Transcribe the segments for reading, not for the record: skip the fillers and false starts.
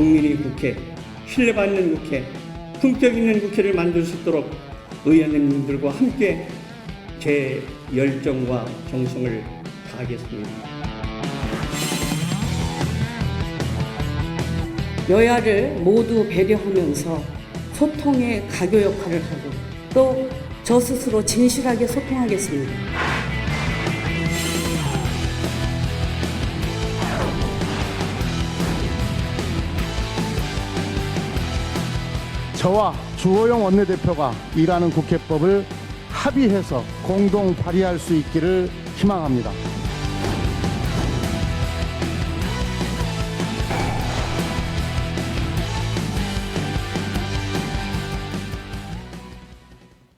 국민의 국회, 신뢰받는 국회, 품격 있는 국회를 만들 수 있도록 의원님들과 함께 제 열정과 정성을 다하겠습니다. 여야를 모두 배려하면서 소통의 가교 역할을 하고 또 저 스스로 진실하게 소통하겠습니다. 저와 주호영 원내대표가 일하는 국회법을 합의해서 공동 발의할 수 있기를 희망합니다.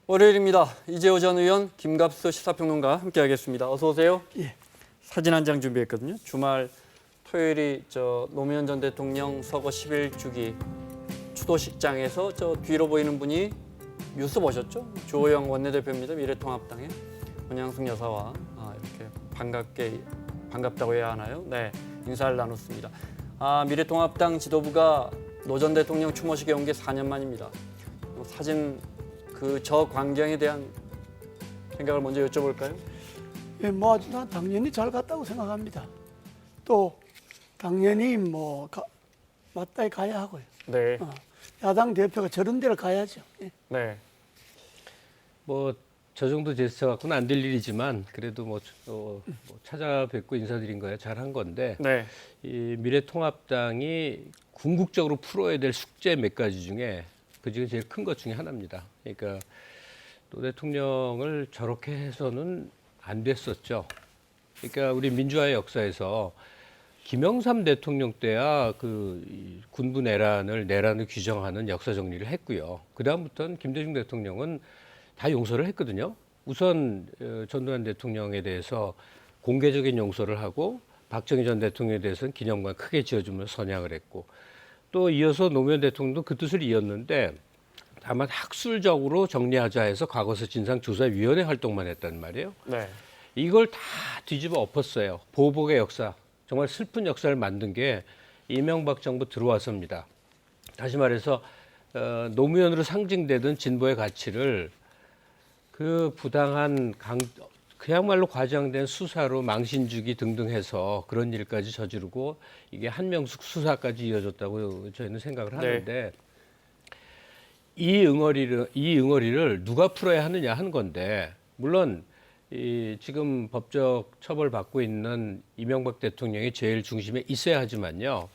월요일입니다. 이재호 전 의원, 김갑수 시사평론가 함께하겠습니다. 어서 오세요. 예. 사진 한 장 준비했거든요. 주말 토요일이 노무현 전 대통령 서거 11주기 추도식장에서 저 뒤로 보이는 분이 뉴스 보셨죠? 주호영 원내대표입니다. 미래통합당의 권양숙 여사와 이렇게 반갑다고 해야 하나요? 네, 인사를 나눴습니다. 미래통합당 지도부가 노 전 대통령 추모식에 온 게 4년 만입니다. 사진 저 광경에 대한 생각을 먼저 여쭤볼까요? 예, 뭐 난 당연히 잘 갔다고 생각합니다. 또 당연히 마땅히 가야 하고요. 네. 야당 대표가 저런 데를 가야죠. 예. 네. 뭐 저 정도 제스처 갖고는 안 될 일이지만 그래도 찾아뵙고 인사드린 거야 잘한 건데 네. 이 미래통합당이 궁극적으로 풀어야 될 숙제 몇 가지 중에 그중에 제일 큰 것 중에 하나입니다. 그러니까 노 대통령을 저렇게 해서는 안 됐었죠. 그러니까 우리 민주화의 역사에서 김영삼 대통령 때야 군부 내란을 규정하는 역사 정리를 했고요. 그 다음부터는 김대중 대통령은 다 용서를 했거든요. 우선 전두환 대통령에 대해서 공개적인 용서를 하고 박정희 전 대통령에 대해서는 기념관 크게 지어주면서 선양을 했고 또 이어서 노무현 대통령도 그 뜻을 이었는데 다만 학술적으로 정리하자 해서 과거사 진상조사위원회 활동만 했단 말이에요. 네. 이걸 다 뒤집어 엎었어요. 보복의 역사, 정말 슬픈 역사를 만든 게 이명박 정부 들어와서입니다. 다시 말해서 노무현으로 상징되던 진보의 가치를 그 부당한 그야말로 과장된 수사로 망신 주기 등등 해서 그런 일까지 저지르고 이게 한명숙 수사까지 이어졌다고 저희는 생각을 하는데 네. 이 응어리를 누가 풀어야 하느냐 하는 건데 물론 지금 법적 처벌 받고 있는 이명박 대통령이 제일 중심에 있어야 하지만요.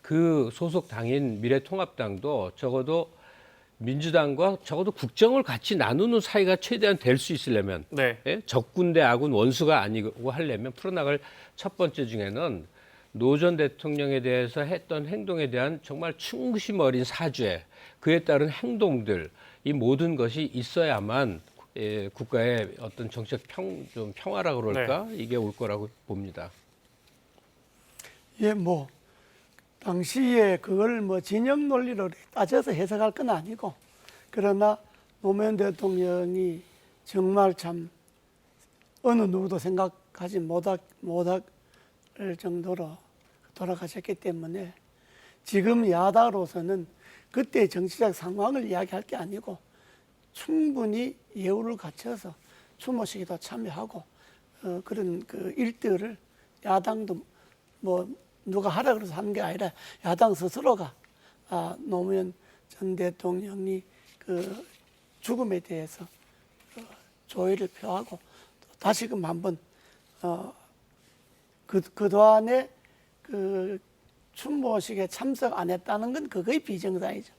그 소속 당인 미래통합당도 적어도 민주당과 적어도 국정을 같이 나누는 사이가 최대한 될 수 있으려면 네. 적군대 아군 원수가 아니고 하려면 풀어나갈 첫 번째 중에는 노 전 대통령에 대해서 했던 행동에 대한 정말 충심 어린 사죄, 그에 따른 행동들 이 모든 것이 있어야만 국가의 어떤 정책 평화라 그럴까 네. 이게 올 거라고 봅니다. 예, 당시에 그걸 진영 논리로 따져서 해석할 건 아니고 그러나 노무현 대통령이 정말 참 어느 누구도 생각하지 못할 정도로 돌아가셨기 때문에 지금 야당으로서는 그때 정치적 상황을 이야기할 게 아니고 충분히 예우를 갖춰서 추모식에도 참여하고 그런 일들을 야당도 누가 하라 그래서 하는 게 아니라 야당 스스로가 노무현 전 대통령이 죽음에 대해서 조의를 표하고 다시금 한번 그동안에 추모식에 참석 안 했다는 건 그거의 비정상이죠.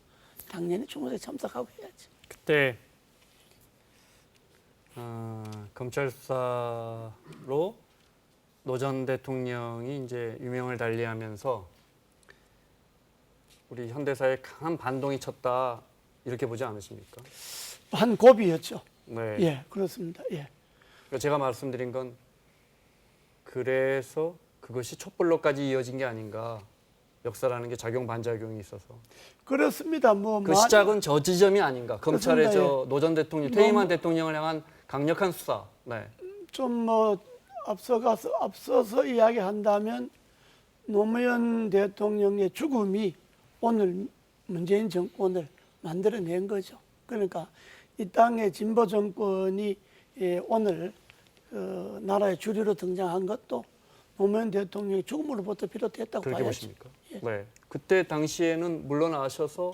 당연히 추모식에 참석하고 해야지. 그때 검찰 수사로 노 전 대통령이 이제 유명을 달리하면서 우리 현대사에 강한 반동이 쳤다 이렇게 보지 않으십니까? 한 고비였죠. 네. 예, 그렇습니다. 예. 그러니까 제가 말씀드린 건 그래서 그것이 촛불로까지 이어진 게 아닌가. 역사라는 게 작용 반작용이 있어서 그렇습니다. 그 시작은 저 지점이 아닌가. 검찰의 그렇습니다. 노 전 대통령 퇴임한 대통령을 향한 강력한 수사. 네. 좀 앞서서 이야기한다면 노무현 대통령의 죽음이 오늘 문재인 정권을 만들어낸 거죠. 그러니까 이 땅의 진보 정권이 오늘 나라의 주류로 등장한 것도 노무현 대통령의 죽음으로부터 비롯됐다고 그렇게 봐야죠. 보십니까? 예. 네. 그때 당시에는 물러나셔서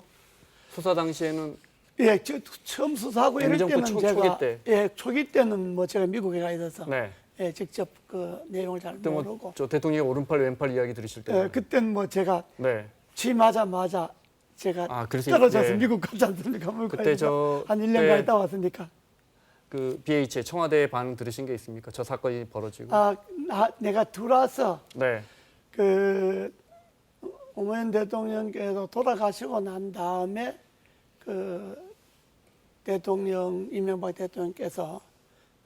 수사 당시에는 예, 처음 수사하고 이럴 MB 정부 때는 초기 제가 때. 예, 초기 때는 뭐 제가 미국에 가 있어서 네. 예, 직접 그 내용을 잘 그때 모르고 뭐저 대통령의 오른팔 왼팔 이야기 들으실 때. 예, 그때는 뭐 제가 네. 취임하자마자 제가 아, 그래서 떨어져서 예. 미국 갔지 않습니까? 그때 저 한 1년간 때 있다 왔으니까. 그 BH의 청와대 반응 들으신 게 있습니까? 저 사건이 벌어지고. 내가 들어와서 네. 그 노무현 대통령께서 돌아가시고 난 다음에 그 대통령 이명박 대통령께서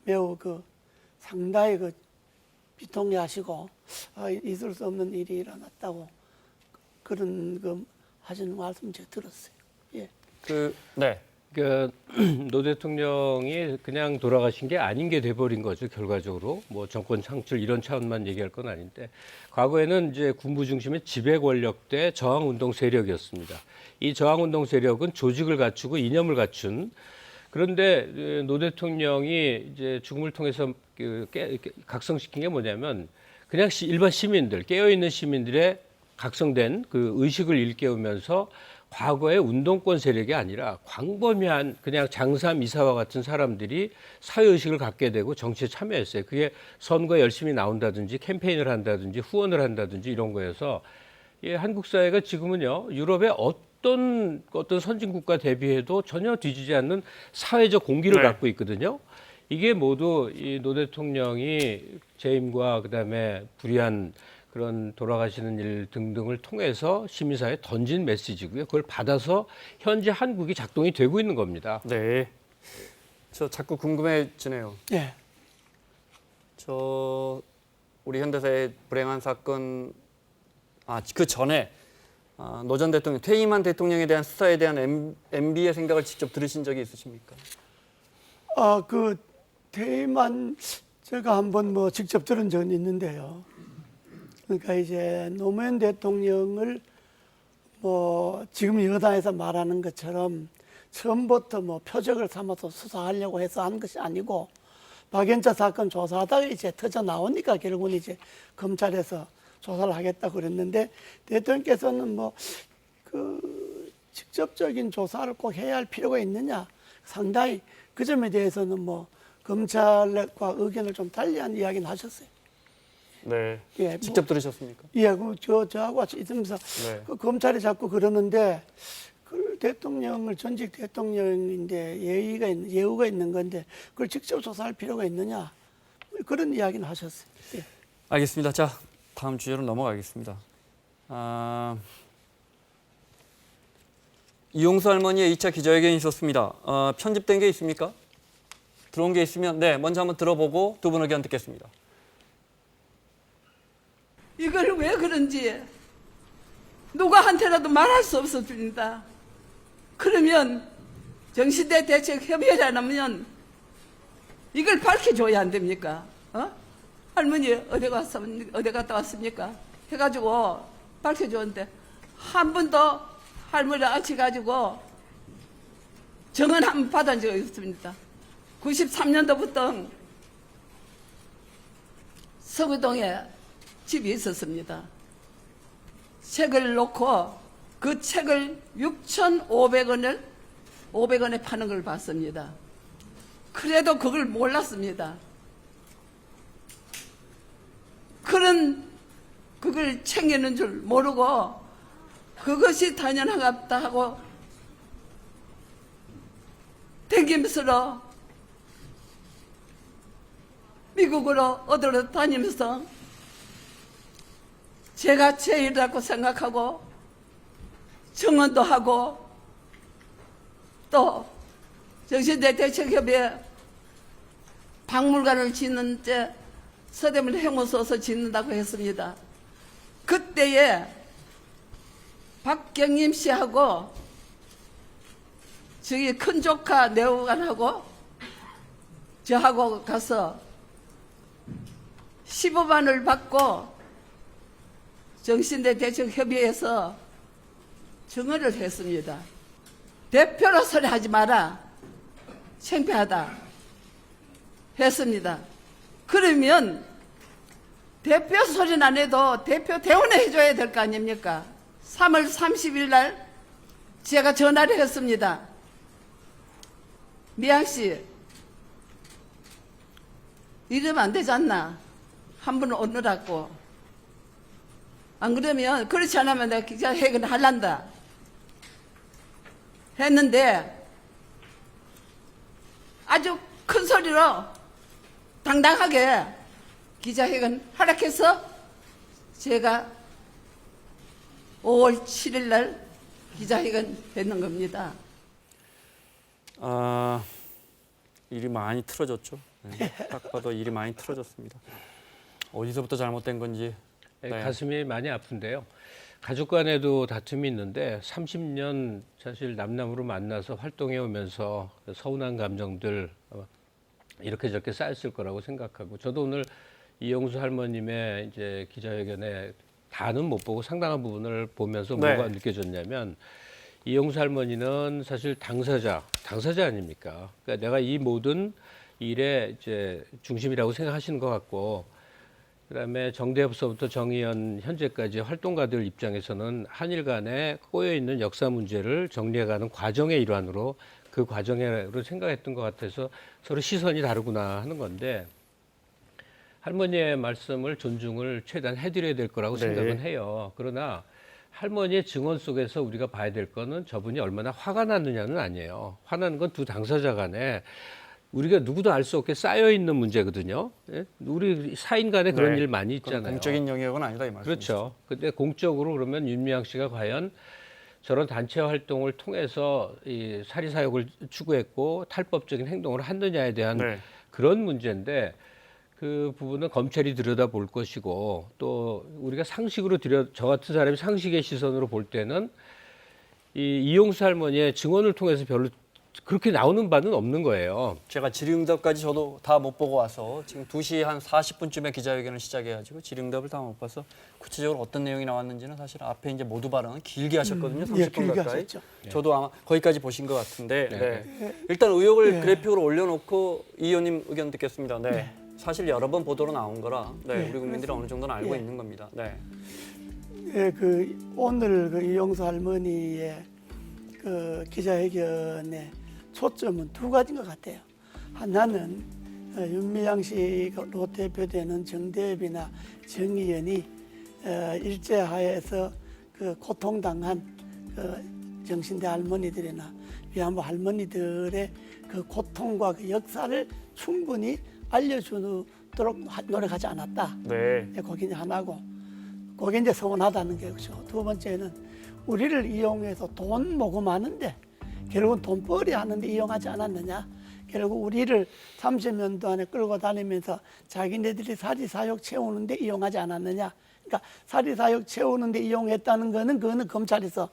매우 그 상당히 그 비통해하시고 있을 수 없는 일이 일어났다고 그런 그 하시는 말씀 제가 들었어요. 예. 네. 그러니까 노 대통령이 그냥 돌아가신 게 아닌 게 돼버린 거죠. 결과적으로 뭐 정권 창출 이런 차원만 얘기할 건 아닌데 과거에는 이제 군부 중심의 지배 권력 대 저항 운동 세력이었습니다. 이 저항 운동 세력은 조직을 갖추고 이념을 갖춘 그런데 노 대통령이 이제 죽음을 통해서 각성시킨 게 뭐냐면 그냥 일반 시민들 깨어 있는 시민들의 각성된 그 의식을 일깨우면서 과거의 운동권 세력이 아니라 광범위한 그냥 장삼 이사와 같은 사람들이 사회의식을 갖게 되고 정치에 참여했어요. 그게 선거에 열심히 나온다든지 캠페인을 한다든지 후원을 한다든지 이런 거여서 한국 사회가 지금은요 유럽의 어떤 선진국가 대비해도 전혀 뒤지지 않는 사회적 공기를 갖고 있거든요. 이게 모두 이 노 대통령이 재임과 그다음에 불의한 그런 돌아가시는 일 등등을 통해서 시민사회에 던진 메시지고요. 그걸 받아서 현재 한국이 작동이 되고 있는 겁니다. 네. 저 자꾸 궁금해지네요. 예. 저 우리 현대사의 불행한 사건 그 전에 노 전 대통령 퇴임한 대통령에 대한 수사에 대한 MB의 생각을 직접 들으신 적이 있으십니까? 그 퇴임한 제가 한번 뭐 직접 들은 적은 있는데요. 그러니까 이제 노무현 대통령을 뭐 지금 여당에서 말하는 것처럼 처음부터 뭐 표적을 삼아서 수사하려고 해서 한 것이 아니고 박연차 사건 조사하다가 이제 터져 나오니까 결국은 이제 검찰에서 조사를 하겠다고 그랬는데 대통령께서는 뭐 그 직접적인 조사를 꼭 해야 할 필요가 있느냐 상당히 그 점에 대해서는 뭐 검찰과 의견을 좀 달리한 이야기는 하셨어요. 네. 예, 직접 들으셨습니까? 예, 저하고 같이 있으면서 네. 그 검찰이 자꾸 그러는데 그 대통령을 전직 대통령인데 예우가 있는 건데 그걸 직접 조사할 필요가 있느냐 그런 이야기는 하셨어요. 예. 알겠습니다. 자, 다음 주제로 넘어가겠습니다. 이용수 할머니의 2차 기자회견이 있었습니다. 편집된 게 있습니까? 들어온 게 있으면 먼저 한번 들어보고 두 분 의견 듣겠습니다. 이걸 왜 그런지 누구한테라도 말할 수 없었습니다. 그러면 정시대 대책협의회라면 이걸 밝혀줘야 안 됩니까? 할머니 어디 갔다 왔습니까? 해가지고 밝혀줬는데 한 번도 할머니를 앉혀가지고 정언 한 번 받은 적이 없습니다. 93년도부터 서구동에 집이 있었습니다. 책을 놓고 그 책을 6,500원에 파는 걸 봤습니다. 그래도 그걸 몰랐습니다. 그걸 챙기는 줄 모르고 그것이 당연하다 하고 댕김스러 미국으로 어디로 다니면서 제가 제일이라고 생각하고 청원도 하고 또 정신대 대책협의회 박물관을 짓는 때 서대문 해무소서 짓는다고 했습니다. 그때에 박경림 씨하고 저기 큰 조카 내후관하고 저하고 가서 15만을 받고 정신대 대책협의회에서 증언을 했습니다. 대표로 소리 하지 마라. 창피하다. 했습니다. 그러면 대표 소리는 안 해도 대표 대원을 해줘야 될 거 아닙니까? 3월 30일 날 제가 전화를 했습니다. 미양 씨, 이러면 안 되지 않나? 한 분 오느라고. 안 그러면, 그렇지 않으면 내가 기자회견 할란다. 했는데, 아주 큰 소리로 당당하게 기자회견 하락해서 제가 5월 7일 날 기자회견 했는 겁니다. 아, 일이 많이 틀어졌죠. 네, 딱 봐도 일이 많이 틀어졌습니다. 어디서부터 잘못된 건지. 네. 가슴이 많이 아픈데요. 가족 간에도 다툼이 있는데 30년 사실 남남으로 만나서 활동해 오면서 서운한 감정들 이렇게 저렇게 쌓였을 거라고 생각하고, 저도 오늘 이영수 할머님의 이제 기자회견에 다는 못 보고 상당한 부분을 보면서 네. 뭐가 느껴졌냐면, 이영수 할머니는 사실 당사자 아닙니까? 그러니까 내가 이 모든 일의 이제 중심이라고 생각하시는 것 같고, 그다음에 정대협서부터 정의연 현재까지 활동가들 입장에서는 한일 간에 꼬여 있는 역사 문제를 정리해가는 과정의 일환으로 그 과정으로 생각했던 것 같아서 서로 시선이 다르구나 하는 건데, 할머니의 말씀을 존중을 최대한 해드려야 될 거라고 네. 생각은 해요. 그러나 할머니의 증언 속에서 우리가 봐야 될 거는 저분이 얼마나 화가 났느냐는 아니에요. 화나는 건 두 당사자 간에 우리가 누구도 알 수 없게 쌓여 있는 문제거든요. 예? 우리 사인 간에 그런 네. 일 많이 있잖아요. 공적인 영역은 아니다 이 말씀이죠. 그렇죠. 근데 공적으로 그러면 윤미향 씨가 과연 저런 단체 활동을 통해서 이 사리 사욕을 추구했고 탈법적인 행동을 했느냐에 대한 네. 그런 문제인데, 그 부분은 검찰이 들여다볼 것이고, 또 우리가 상식으로 저 같은 사람이 상식의 시선으로 볼 때는 이 이용수 할머니의 증언을 통해서 별로 그렇게 나오는 바는 없는 거예요. 제가 질의응답까지 저도 다 못 보고 와서 지금 2시 한 40분쯤에 기자회견을 시작해가지고 질의응답을 다 못 봐서 구체적으로 어떤 내용이 나왔는지는 사실 앞에 이제 모두 발언은 길게 하셨거든요. 30분 예, 길게 가까이. 하셨죠. 저도 아마 거기까지 보신 것 같은데 네. 일단 의혹을 그래픽으로 올려놓고 이 의원님 의견 듣겠습니다. 네. 사실 여러 번 보도로 나온 거라 우리 국민들이 어느 정도는 알고 있는 겁니다. 네. 예, 오늘 이용수 할머니의 기자회견의 초점은 두 가지인 것 같아요. 하나는 윤미향 씨로 대표되는 정대협이나 정의연이 일제하에서 고통당한 정신대 할머니들이나 위안부 할머니들의 고통과 역사를 충분히 알려주도록 노력하지 않았다. 네. 그게 이제 하나고, 그게 이제 서운하다는 게 그렇죠. 두 번째는 우리를 이용해서 돈 모금하는데 결국은 돈벌이 하는데 이용하지 않았느냐. 결국 우리를 30년도 안에 끌고 다니면서 자기네들이 사리사욕 채우는데 이용하지 않았느냐. 그러니까 사리사욕 채우는데 이용했다는 그거는 검찰에서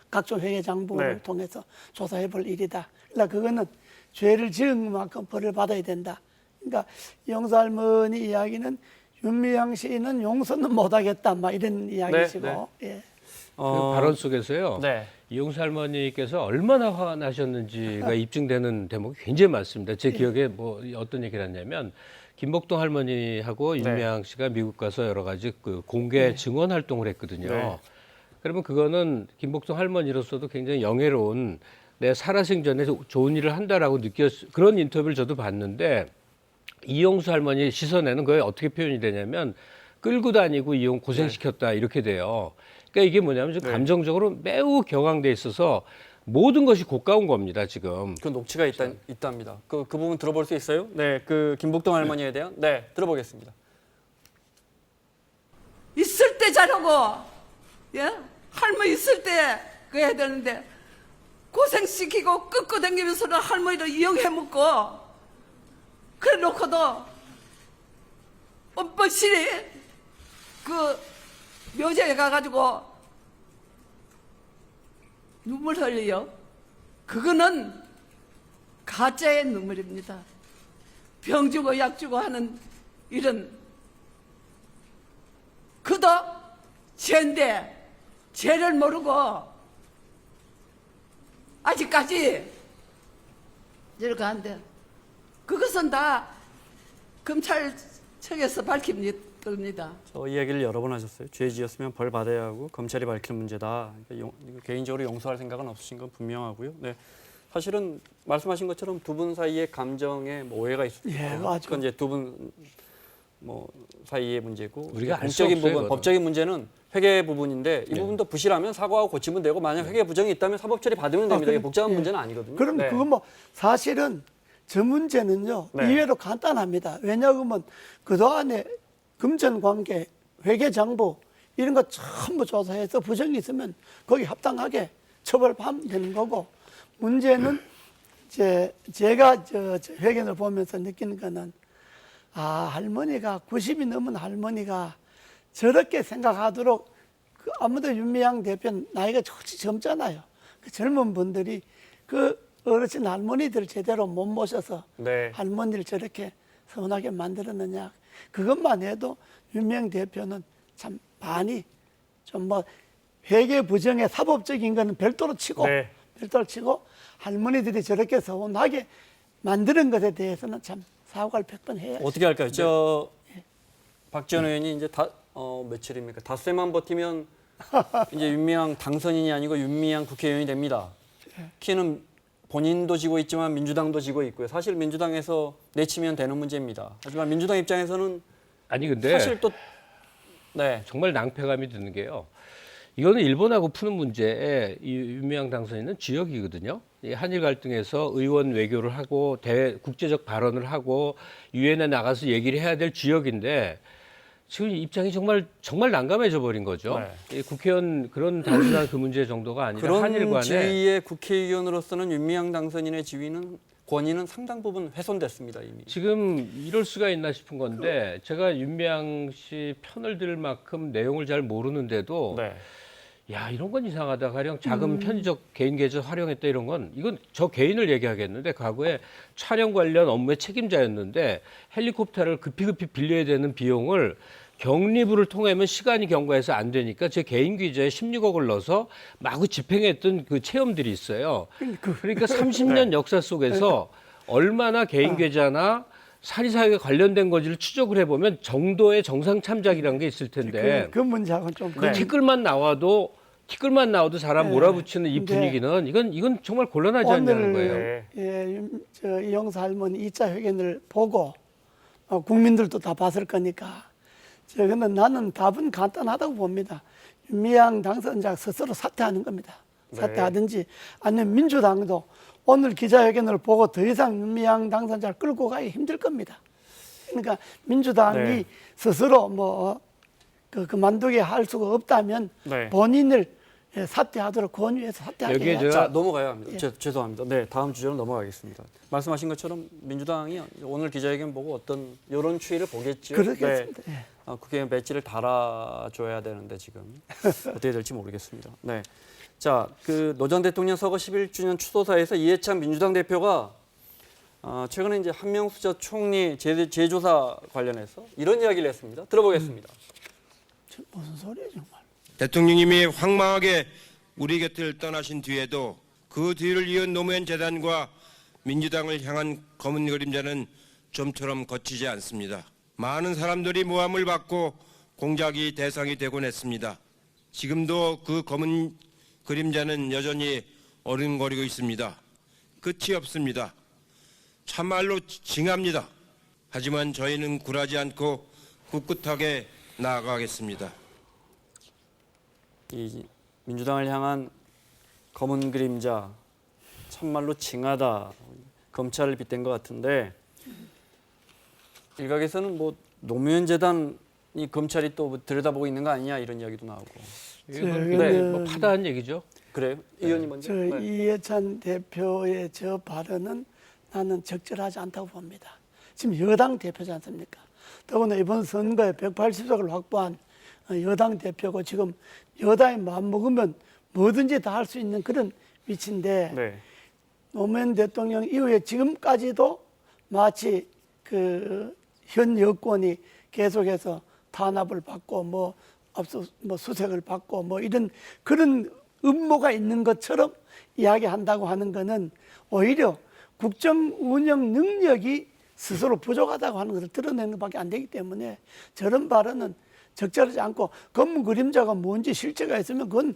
각종 회계 장부를 통해서 조사해 볼 일이다. 그러니까 그거는 죄를 지은 만큼 벌을 받아야 된다. 그러니까 이용수 할머니 이야기는 윤미향 씨는 용서는 못하겠다, 막 이런 이야기시고. 예. 그 발언 속에서요. 네. 이용수 할머니께서 얼마나 화가 나셨는지가 입증되는 대목이 굉장히 많습니다. 제 기억에 뭐 어떤 얘기를 했냐면, 김복동 할머니하고 윤미향 씨가 미국 가서 여러 가지 공개 증언 활동을 했거든요. 네. 그러면 그거는 김복동 할머니로서도 굉장히 영예로운, 내 살아생전에 좋은 일을 한다라고 그런 인터뷰를 저도 봤는데, 이용수 할머니 시선에는 그게 어떻게 표현이 되냐면 끌고 다니고 고생시켰다 이렇게 돼요. 그러니까 이게 뭐냐면 좀 감정적으로 매우 격앙돼 있어서 모든 것이 고가운 겁니다, 지금. 그 녹취가 있답니다. 그 부분 들어볼 수 있어요? 네, 김복동 할머니에 대한 들어보겠습니다. 있을 때 잘하고, 예? 할머니 있을 때 그 해야 되는데, 고생시키고 끄고 다니면서는 할머니를 이용해먹고, 그래 놓고도, 뻔뻔실이 묘지에 가가지고 눈물 흘려요. 그거는 가짜의 눈물입니다. 병 주고 약 주고 하는 일은 그도 죄인데 죄를 모르고 아직까지 이렇게 한데 그것은 다 검찰 측에서 밝힙니다. 저 이야기를 여러 번 하셨어요. 죄 지었으면 벌 받아야 하고 검찰이 밝히는 문제다. 그러니까 이거 개인적으로 용서할 생각은 없으신 건 분명하고요. 네. 사실은 말씀하신 것처럼 두 분 사이에 감정에 뭐 오해가 있을 수 예, 있고 맞아요. 그건 이제 두 분 뭐 사이의 문제고 우리가 알수 공적인 없어요, 부분, 그거는. 법적인 문제는 회계 부분인데 이 부분도 부실하면 사과하고 고치면 되고 만약 회계 부정이 있다면 사법 처리 받으면 됩니다. 이게 복잡한 문제는 아니거든요. 그럼 네. 그건 뭐 사실은 저 문제는요 네. 의외로 간단합니다. 왜냐하면 그동안에 금전관계, 회계장부 이런 거 전부 조사해서 부정이 있으면 거기 합당하게 처벌하면 되는 거고 문제는 제가 저 회견을 보면서 느끼는 거는 할머니가 90이 넘은 할머니가 저렇게 생각하도록 아무도 윤미향 대표는 나이가 훨씬 젊잖아요. 그 젊은 분들이 그 어르신 할머니들을 제대로 못 모셔서 네. 할머니를 저렇게 서운하게 만들었느냐. 그것만 해도 윤미향 대표는 참 많이 좀 뭐 회계 부정의 사법적인 거는 별도로 치고 네. 할머니들이 저렇게 서운하게 만드는 것에 대해서는 참 사과를 100번 해야 어떻게 할까요? 저 박지원 의원이 이제 며칠입니까? 닷새만 버티면 이제 윤미향 당선인이 아니고 윤미향 국회의원이 됩니다. 키는 본인도 지고 있지만 민주당도 지고 있고요. 사실 민주당에서 내치면 되는 문제입니다. 하지만 민주당 입장에서는 아니 근데 사실 또 네. 정말 낭패감이 드는 게요. 이거는 일본하고 푸는 문제에 이 윤미향 당선인은 지역이거든요. 이 한일 갈등에서 의원 외교를 하고 국제적 발언을 하고 유엔에 나가서 얘기를 해야 될 지역인데 지금 입장이 정말 난감해져 버린 거죠. 네. 이 국회의원 그런 단순한 그 문제 정도가 아니라 그런 한일 간에 지위의 국회의원으로서는 윤미향 당선인의 권위는 상당 부분 훼손됐습니다 이미. 지금 이럴 수가 있나 싶은 건데 제가 윤미향 씨 편을 들 만큼 내용을 잘 모르는데도 네. 야 이런 건 이상하다. 가령 자금 편의적 개인 계좌 활용했다 이런 건 이건 저 개인을 얘기하겠는데 과거에 촬영 관련 업무의 책임자였는데 헬리콥터를 급히 빌려야 되는 비용을 경리부를 통하면 시간이 경과해서 안 되니까 제 개인 계좌에 16억을 넣어서 마구 집행했던 그 체험들이 있어요. 그러니까 30년 역사 속에서 얼마나 개인 계좌나 사리사욕에 관련된 건지를 추적을 해보면 정도의 정상 참작이라는 게 있을 텐데 그 문제하고는 좀 네. 티끌만 나와도 사람 네. 몰아붙이는 이 근데 분위기는 이건 정말 곤란하지 않냐는 거예요. 오늘 이영사 할머니 2차 회견을 보고 국민들도 다 봤을 거니까 저거는 나는 답은 간단하다고 봅니다. 윤미향 당선자 스스로 사퇴하는 겁니다. 사퇴하든지 아니면 민주당도 오늘 기자회견을 보고 더 이상 윤미향 당선자를 끌고 가기 힘들 겁니다. 그러니까 민주당이 네. 스스로 그만두게 할 수가 없다면 네. 본인을 사퇴하도록 권유해서 사퇴하게 여기에 해야죠. 자 넘어가야 합니다. 죄송합니다. 네, 다음 주제로 넘어가겠습니다. 말씀하신 것처럼 민주당이 오늘 기자회견 보고 어떤 이런 추이를 보겠죠. 그렇겠습니다. 네. 국회의원 배지를 달아줘야 되는데 지금 어떻게 될지 모르겠습니다. 네, 자, 그 노 전 대통령 서거 11주년 추도사에서 이해찬 민주당 대표가 최근에 이제 한명수 전 총리 재조사 관련해서 이런 이야기를 했습니다. 들어보겠습니다. 무슨 소리예요 정말. 대통령님이 황망하게 우리 곁을 떠나신 뒤에도 그 뒤를 이은 노무현 재단과 민주당을 향한 검은 그림자는 좀처럼 거치지 않습니다. 많은 사람들이 모함을 받고 공작이 대상이 되곤 했습니다. 지금도 그 검은 그림자는 여전히 어른거리고 있습니다. 끝이 없습니다. 참말로 징합니다. 하지만 저희는 굴하지 않고 꿋꿋하게 나아가겠습니다. 이 민주당을 향한 검은 그림자 참말로 징하다. 검찰을 빗댄 것 같은데 일각에서는 뭐 노무현 재단이 검찰이 또 들여다보고 있는 거 아니냐 이런 이야기도 나오고. 이건 뭐 파다한 얘기죠. 그래요? 의원님 먼저. 네. 이해찬 대표의 저 발언은 나는 적절하지 않다고 봅니다. 지금 여당 대표지 않습니까? 더구나 이번 선거에 180석을 확보한 여당 대표고 지금 여당이 마음먹으면 뭐든지 다 할 수 있는 그런 위치인데 네. 노무현 대통령 이후에 지금까지도 마치 그 현 여권이 계속해서 탄압을 받고 수색을 받고 이런 그런 음모가 있는 것처럼 이야기한다고 하는 것은 오히려 국정 운영 능력이 스스로 부족하다고 하는 것을 드러내는 것밖에 안 되기 때문에 저런 발언은 적절하지 않고 검은 그림자가 뭔지 실체가 있으면 그건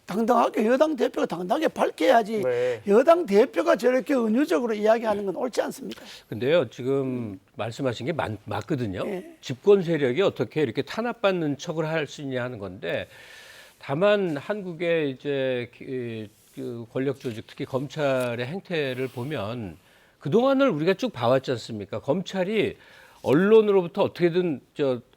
당당하게 여당 대표가 당당하게 밝혀야지 네. 여당 대표가 저렇게 은유적으로 이야기하는 건 옳지 않습니다. 근데요, 지금 말씀하신 게 맞거든요. 예. 집권 세력이 어떻게 이렇게 탄압받는 척을 할 수 있냐 하는 건데, 다만 한국의 이제 그 권력 조직, 특히 검찰의 행태를 보면 그동안을 우리가 쭉 봐왔지 않습니까? 검찰이 언론으로부터 어떻게든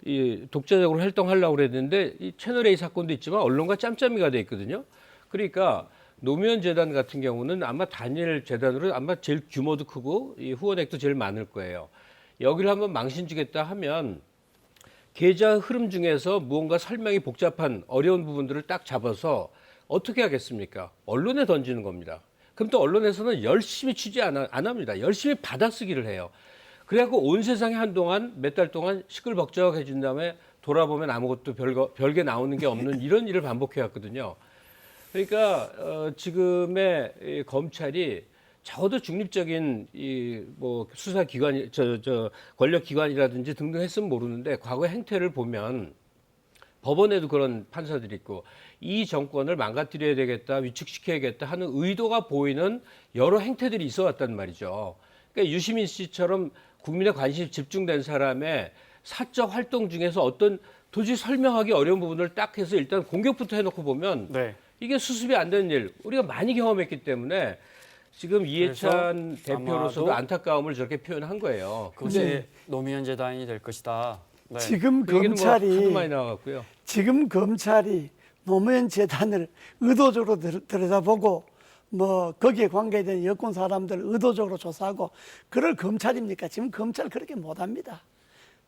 이 독자적으로 활동하려고 그랬는데 이 채널A 사건도 있지만 언론과 짬짬이가 돼 있거든요. 그러니까 노무현 재단 같은 경우는 아마 단일 재단으로 아마 제일 규모도 크고 이 후원액도 제일 많을 거예요. 여기를 한번 망신 주겠다 하면 계좌 흐름 중에서 무언가 설명이 복잡한 어려운 부분들을 딱 잡아서 어떻게 하겠습니까? 언론에 던지는 겁니다. 그럼 또 언론에서는 열심히 취재 안 합니다. 열심히 받아쓰기를 해요. 그래갖고 온 세상에 한동안 몇 달 동안 시끌벅적 해준 다음에 돌아보면 아무것도 별게 나오는 게 없는 이런 일을 반복해왔거든요. 그러니까 지금의 이 검찰이 적어도 중립적인 이 뭐 수사기관이 권력기관이라든지 등등 했으면 모르는데 과거의 행태를 보면 법원에도 그런 판사들이 있고 이 정권을 망가뜨려야 되겠다, 위축시켜야겠다 하는 의도가 보이는 여러 행태들이 있어 왔단 말이죠. 그러니까 유시민 씨처럼 국민의 관심이 집중된 사람의 사적 활동 중에서 어떤 도저히 설명하기 어려운 부분을 딱 해서 일단 공격부터 해놓고 보면 네. 이게 수습이 안 되는 일 우리가 많이 경험했기 때문에 지금 이해찬 대표로서도 아마도 안타까움을 저렇게 표현한 거예요. 그것이 노무현 재단이 될 것이다. 네. 지금 그 얘기는 뭐 하도 검찰이 많이 나와갖고요. 지금 검찰이 노무현 재단을 의도적으로 들여다보고 뭐 거기에 관계된 여권 사람들 의도적으로 조사하고 그럴 검찰입니까? 지금 검찰 그렇게 못합니다.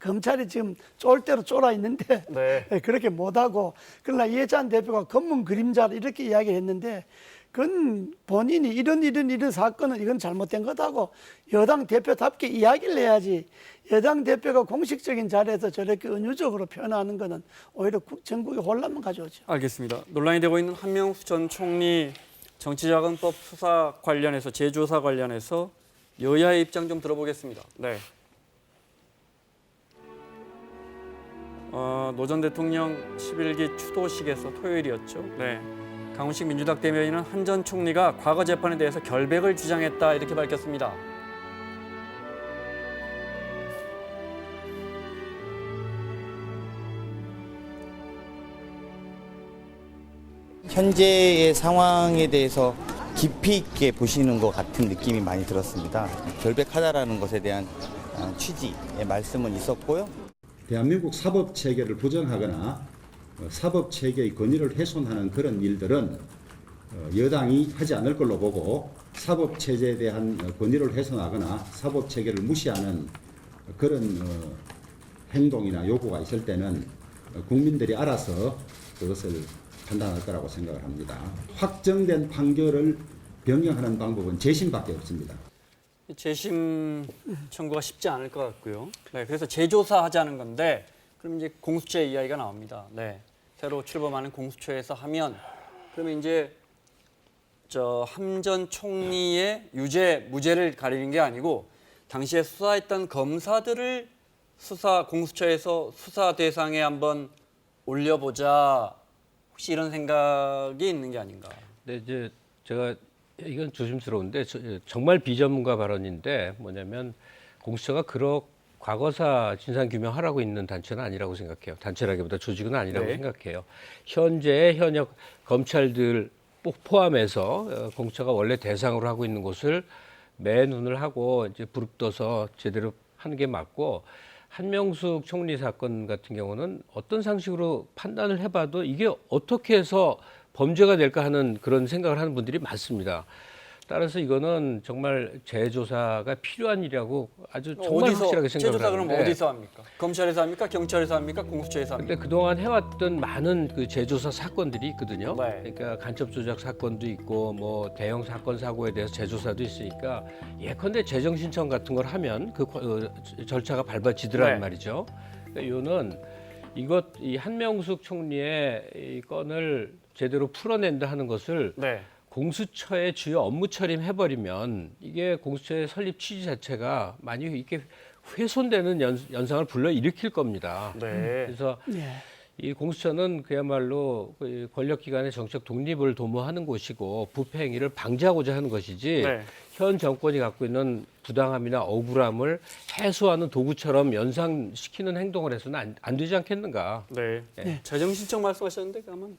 검찰이 지금 쫄 대로 쫄아 있는데 네. 그렇게 못하고 그러나 이해찬 대표가 검은 그림자를 이렇게 이야기했는데 그건 본인이 이런 사건은 이건 잘못된 거다고 여당 대표답게 이야기를 해야지 여당 대표가 공식적인 자리에서 저렇게 은유적으로 표현하는 것은 오히려 전국에 혼란만 가져오죠. 알겠습니다. 논란이 되고 있는 한명수 전 총리 정치자금법 수사 관련해서 재조사 관련해서 여야의 입장 좀 들어보겠습니다. 네. 노 전 대통령 11기 추도식에서 토요일이었죠. 네. 강훈식 민주당 대변인은 한 전 총리가 과거 재판에 대해서 결백을 주장했다 이렇게 밝혔습니다. 현재의 상황에 대해서 깊이 있게 보시는 것 같은 느낌이 많이 들었습니다. 결백하다라는 것에 대한 취지의 말씀은 있었고요. 대한민국 사법체계를 부정하거나 사법체계의 권위를 훼손하는 그런 일들은 여당이 하지 않을 걸로 보고 사법체제에 대한 권위를 훼손하거나 사법체계를 무시하는 그런 행동이나 요구가 있을 때는 국민들이 알아서 그것을 판단할 거라고 생각을 합니다. 확정된 판결을 변경하는 방법은 재심밖에 없습니다. 재심 청구가 쉽지 않을 것 같고요. 네, 그래서 재조사하자는 건데 그럼 이제 공수처의 이야기가 나옵니다. 네, 새로 출범하는 공수처에서 하면 그러면 이제 함 전 총리의 유죄, 무죄를 가리는 게 아니고 당시에 수사했던 검사들을 공수처에서 수사 대상에 한번 올려보자. 혹시 이런 생각이 있는 게 아닌가? 네, 이제 제가 이건 조심스러운데 정말 비전문가 발언인데 뭐냐면 공수처가 과거사 진상 규명하라고 있는 단체는 아니라고 생각해요. 단체라기보다 조직은 아니라고 네. 생각해요. 현역 검찰들 포함해서 공수처가 원래 대상으로 하고 있는 곳을 매눈을 하고 이제 부릅떠서 제대로 하는 게 맞고 한명숙 총리 사건 같은 경우는 어떤 상식으로 판단을 해봐도 이게 어떻게 해서 범죄가 될까 하는 그런 생각을 하는 분들이 많습니다. 따라서 이거는 정말 재조사가 필요한 일이라고 아주 정말 확실하게 생각을 재조사 그럼 하는데 어디서 합니까? 검찰에서 합니까? 경찰에서 합니까? 공수처에서 합니까? 근데 그동안 해왔던 많은 그 재조사 사건들이 있거든요. 네. 그러니까 간첩 조작 사건도 있고 뭐 대형 사건 사고에 대해서 재조사도 있으니까 예컨대 재정 신청 같은 걸 하면 절차가 밟아지더란 네. 말이죠. 그러니까 이 한명숙 총리의 이 건을 제대로 풀어낸다 하는 것을 네. 공수처의 주요 업무 처리를 해버리면 이게 공수처의 설립 취지 자체가 많이 이렇게 훼손되는 현상을 불러일으킬 겁니다. 네. 그래서 예. 이 공수처는 그야말로 그 권력기관의 정책 독립을 도모하는 곳이고 부패 행위를 방지하고자 하는 것이지 네. 현 정권이 갖고 있는 부당함이나 억울함을 해소하는 도구처럼 연상시키는 행동을 해서는 안 되지 않겠는가. 네. 네. 재정 신청 말씀하셨는데 그러면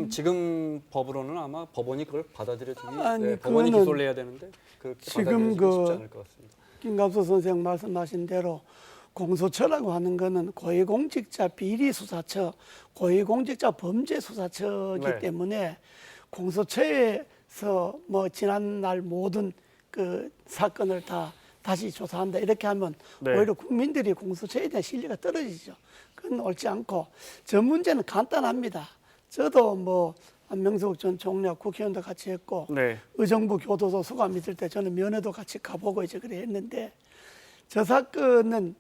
지금 법으로는 아마 법원이 그걸 받아들여주기 아니, 법원이 그거는 기소를 해야 되는데 그렇게 지금 받아들여주기 쉽지 않을 것 같습니다. 김갑수 선생 말씀하신 대로 공수처라고 하는 거는 고위공직자 비리수사처, 고위공직자 범죄수사처이기 네. 때문에 공수처에서 뭐 지난날 모든 그 사건을 다 다시 조사한다 이렇게 하면 네. 오히려 국민들이 공수처에 대한 신뢰가 떨어지죠. 그건 옳지 않고 저 문제는 간단합니다. 저도 뭐 안명숙 전 총리와 국회의원도 같이 했고 네. 의정부 교도소 수감 있을 때 저는 면회도 같이 가보고 이제 그래 했는데 저 사건은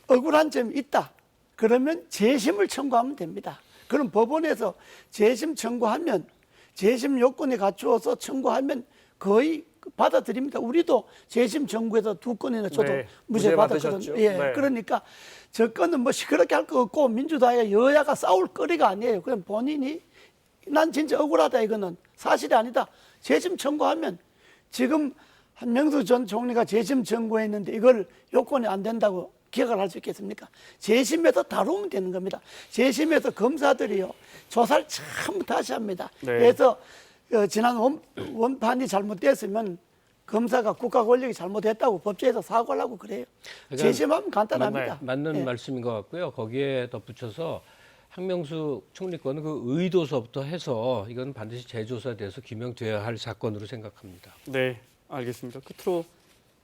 억울한 점이 있다. 그러면 재심을 청구하면 됩니다. 그럼 법원에서 재심 청구하면 재심 요건이 갖추어서 청구하면 거의 받아들입니다. 우리도 재심 청구해서 2건이나 저도 네, 무죄 무죄 받았거든요. 받으셨죠? 예, 네. 그러니까 저 건은 뭐 시끄럽게 할 거 없고 민주당의 여야가 싸울 거리가 아니에요. 그럼 본인이 난 진짜 억울하다 이거는 사실이 아니다. 재심 청구하면 지금 한명수 전 총리가 재심 청구했는데 이걸 요건이 안 된다고 기각을 할 수 있겠습니까? 재심에서 다루면 되는 겁니다. 재심에서 검사들이요 조사를 참 다시 합니다. 네. 그래서 지난 원판이 잘못됐으면 검사가 국가 권력이 잘못했다고 법조에서 사과를 하고 그래요. 그러니까 재심하면 간단합니다. 맞는 예. 말씀인 것 같고요. 거기에 덧붙여서 한명수 총리권은 그 의도서부터 해서 이건 반드시 재조사돼서 규명돼야 할 사건으로 생각합니다. 네, 알겠습니다. 끝으로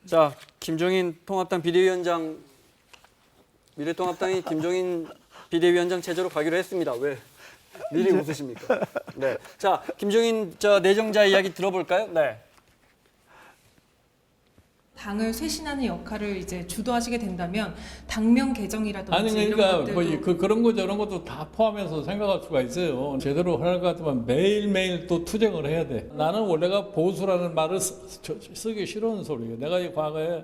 자 김종인 통합당 비대위원장 미래통합당이 김종인 비대위원장 체제로 가기로 했습니다. 왜 미리 웃으십니까? 네, 자 김종인 내정자 이야기 들어볼까요? 네. 당을 쇄신하는 역할을 이제 주도하시게 된다면 당명 개정이라든지 아니 이런 그러니까 것들도 뭐 그런 거 저런 것도 다 포함해서 생각할 수가 있어요. 제대로 할 것 같으면 매일매일 또 투쟁을 해야 돼. 나는 원래가 보수라는 말을 쓰기 싫어하는 소리예요. 내가 이 과거에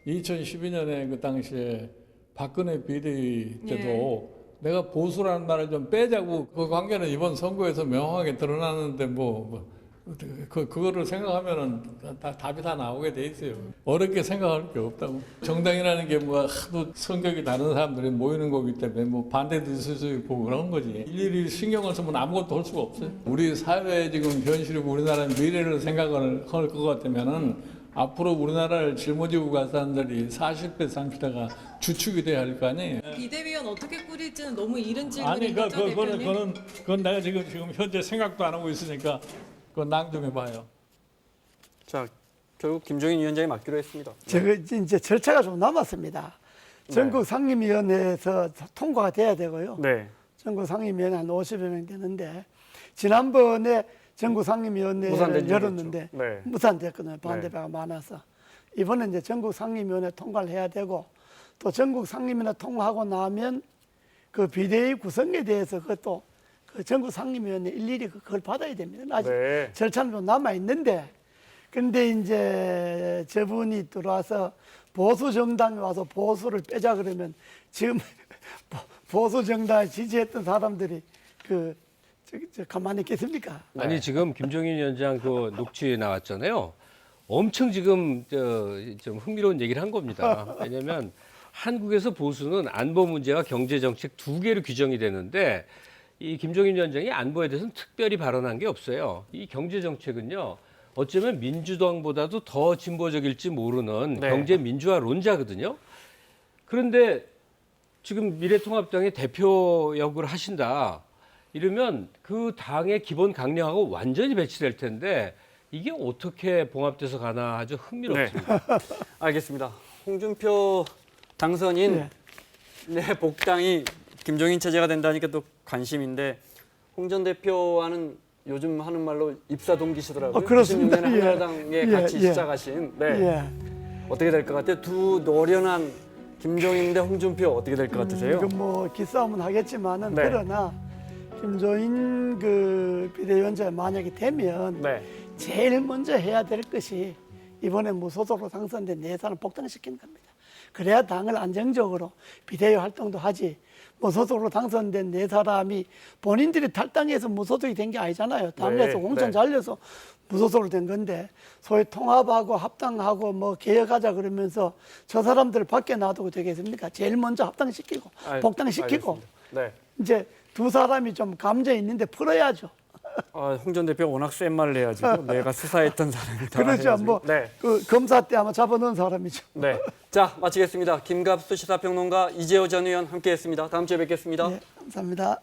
2012년에 그 당시에 박근혜 비대위 때도 내가 보수라는 말을 좀 빼자고 그 관계는 이번 선거에서 명확하게 드러나는데 그거를 생각하면은 답이 다 나오게 돼 있어요. 어렵게 생각할 게 없다고. 정당이라는 게 뭐 하도 성격이 다른 사람들이 모이는 거기 때문에 뭐 반대도 있을 수 있고 그런 거지. 일일이 신경을 쓰면 아무것도 할 수가 없어요. 우리 사회의 지금 현실이고 우리나라의 미래를 생각을 할 것 같으면은 앞으로 우리나라를 짊어지고 갈 사람들이 40대, 30대가 주축이 돼야 할 거 아니에요. 비대위원 어떻게 꾸릴지는 너무 이른 아니, 질문인 거죠, 대표님? 그건 내가 지금 현재 생각도 안 하고 있으니까 그건 낭중해봐요. 자 결국 김종인 위원장이 맡기로 했습니다. 저거 이제 절차가 좀 남았습니다. 전국 상임위원회에서 통과가 돼야 되고요. 네. 전국 상임위원회 한 50여 명 되는데 지난번에 전국 상임위원회를 무산된 열었는데 적이 있죠. 네. 무산됐거든요. 반대표가 많아서. 이번에 이제 전국 상임위원회 통과를 해야 되고 또 전국 상임위원회 통과하고 나면 그 비대위 구성에 대해서 그것도 그 전국 상임위원회 일일이 그걸 받아야 됩니다. 아직 네. 절차는 좀 남아 있는데 근데 이제 저분이 들어와서 보수 정당에 와서 보수를 빼자 그러면 지금 보수 정당을 지지했던 사람들이 저 가만히 있겠습니까? 아니 지금 김종인 위원장 그 녹취에 나왔잖아요. 엄청 지금 좀 흥미로운 얘기를 한 겁니다. 왜냐하면 한국에서 보수는 안보 문제와 경제 정책 두 개로 규정이 되는데 이 김종인 위원장이 안보에 대해서는 특별히 발언한 게 없어요. 이 경제 정책은요. 어쩌면 민주당보다도 더 진보적일지 모르는 경제 민주화론자거든요. 그런데 지금 미래통합당의 대표 역을 하신다. 이러면 그 당의 기본 강령하고 완전히 배치될 텐데 이게 어떻게 봉합돼서 가나 아주 흥미롭습니다. 네. 알겠습니다. 홍준표 당선인 복당이 김종인 체제가 된다니까 또 관심인데 홍 전 대표와는 요즘 하는 말로 입사 동기시더라고요. 그렇습니다. 96년에 한나라당에 같이 시작하신. 어떻게 될 것 같아요? 두 노련한 김종인 대 홍준표 어떻게 될 것 같으세요? 이건 뭐 기싸움은 하겠지만은 그러나 김조인 그 비대위원장이 만약에 되면 네. 제일 먼저 해야 될 것이 이번에 무소속으로 당선된 네 사람 복당시키는 겁니다. 그래야 당을 안정적으로 비대위 활동도 하지. 무소속으로 당선된 네 사람이 본인들이 탈당해서 무소속이 된 게 아니잖아요. 당에서 공천 잘려서 무소속으로 된 건데 소위 통합하고 합당하고 뭐 개혁하자 그러면서 저 사람들을 밖에 놔두고 되겠습니까? 제일 먼저 합당시키고 복당시키고 알겠습니다. 네. 이제 두 사람이 좀 감정 있는데 풀어야죠. 홍 전 대표가 워낙 센 말을 해가지고 내가 수사했던 사람이다. 그렇죠. 해가지고. 뭐 네. 그 검사 때 아마 잡아놓은 사람이죠. 네. 자, 마치겠습니다. 김갑수 시사평론가 이재호 전 의원 함께했습니다. 다음 주에 뵙겠습니다. 네, 감사합니다.